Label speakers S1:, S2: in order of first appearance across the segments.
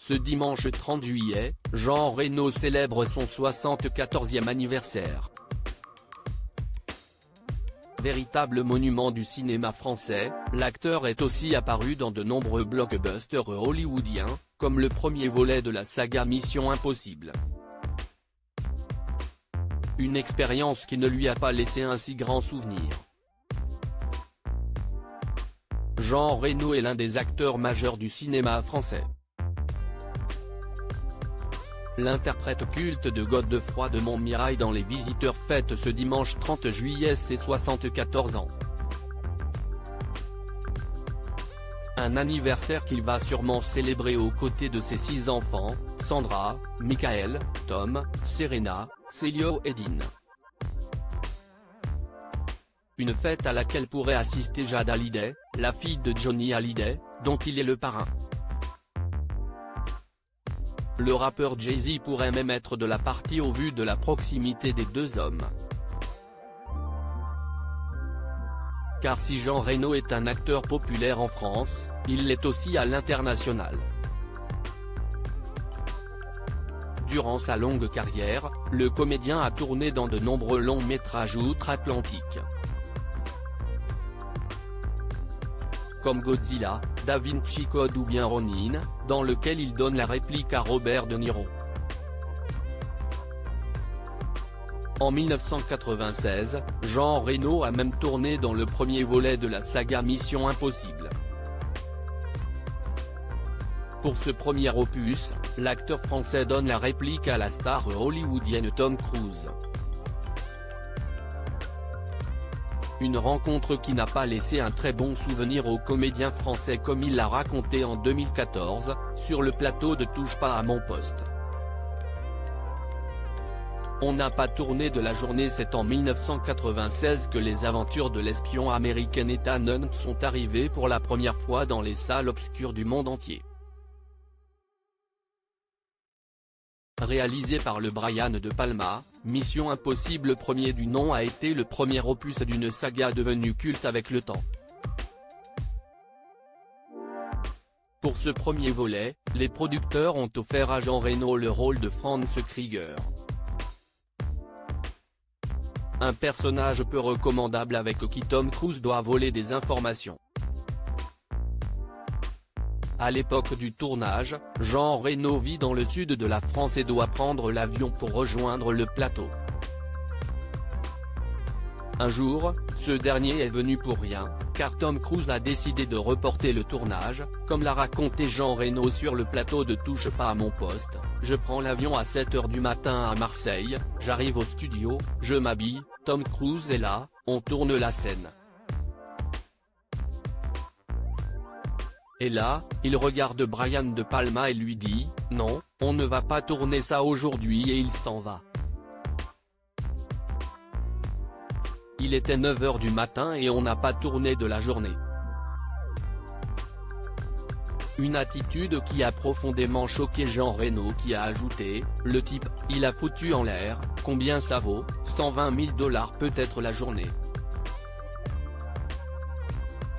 S1: Ce dimanche 30 juillet, Jean Reno célèbre son 74e anniversaire. Véritable monument du cinéma français, l'acteur est aussi apparu dans de nombreux blockbusters hollywoodiens, comme le premier volet de la saga Mission Impossible. Une expérience qui ne lui a pas laissé un si grand souvenir. Jean Reno est l'un des acteurs majeurs du cinéma français. L'interprète culte de Godefroy de Montmirail dans Les Visiteurs fête ce dimanche 30 juillet ses 74 ans. Un anniversaire qu'il va sûrement célébrer aux côtés de ses 6 enfants, Sandra, Michael, Tom, Serena, Célio et Dean. Une fête à laquelle pourrait assister Jade Hallyday, la fille de Johnny Hallyday, dont il est le parrain. Le rappeur Jay-Z pourrait même être de la partie au vu de la proximité des deux hommes. Car si Jean Reno est un acteur populaire en France, il l'est aussi à l'international. Durant sa longue carrière, le comédien a tourné dans de nombreux longs métrages outre-Atlantique. Comme Godzilla, Da Vinci Code ou bien Ronin, dans lequel il donne la réplique à Robert De Niro. En 1996, Jean Reno a même tourné dans le premier volet de la saga Mission Impossible. Pour ce premier opus, l'acteur français donne la réplique à la star hollywoodienne Tom Cruise. Une rencontre qui n'a pas laissé un très bon souvenir au comédien français comme il l'a raconté en 2014, sur le plateau de Touche pas à mon poste. On n'a pas tourné de la journée. C'est en 1996 que les aventures de l'espion américain Ethan Hunt sont arrivées pour la première fois dans les salles obscures du monde entier. Réalisé par le Brian De Palma, Mission Impossible premier du nom a été le premier opus d'une saga devenue culte avec le temps. Pour ce premier volet, les producteurs ont offert à Jean Reno le rôle de Franz Krieger. Un personnage peu recommandable avec qui Tom Cruise doit voler des informations. À l'époque du tournage, Jean Reno vit dans le sud de la France et doit prendre l'avion pour rejoindre le plateau. Un jour, ce dernier est venu pour rien, car Tom Cruise a décidé de reporter le tournage, comme l'a raconté Jean Reno sur le plateau de Touche pas à mon poste. Je prends l'avion à 7 h du matin à Marseille, j'arrive au studio, je m'habille, Tom Cruise est là, on tourne la scène. Et là, il regarde Brian De Palma et lui dit « Non, on ne va pas tourner ça aujourd'hui » et il s'en va. Il était 9 h du matin et on n'a pas tourné de la journée. Une attitude qui a profondément choqué Jean Reno qui a ajouté « Le type, il a foutu en l'air, combien ça vaut, 120 000 $ peut-être la journée ».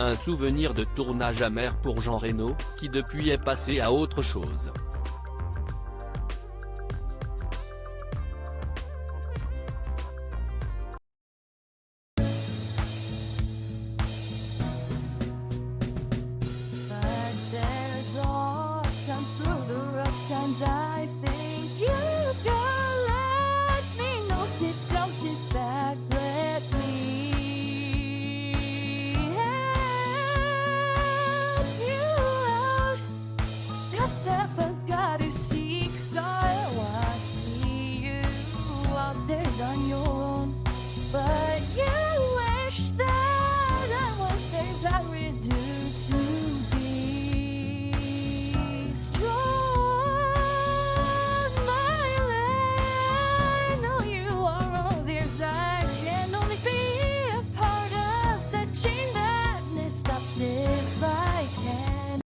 S1: Un souvenir de tournage amer pour Jean Reno, qui depuis est passé à autre chose.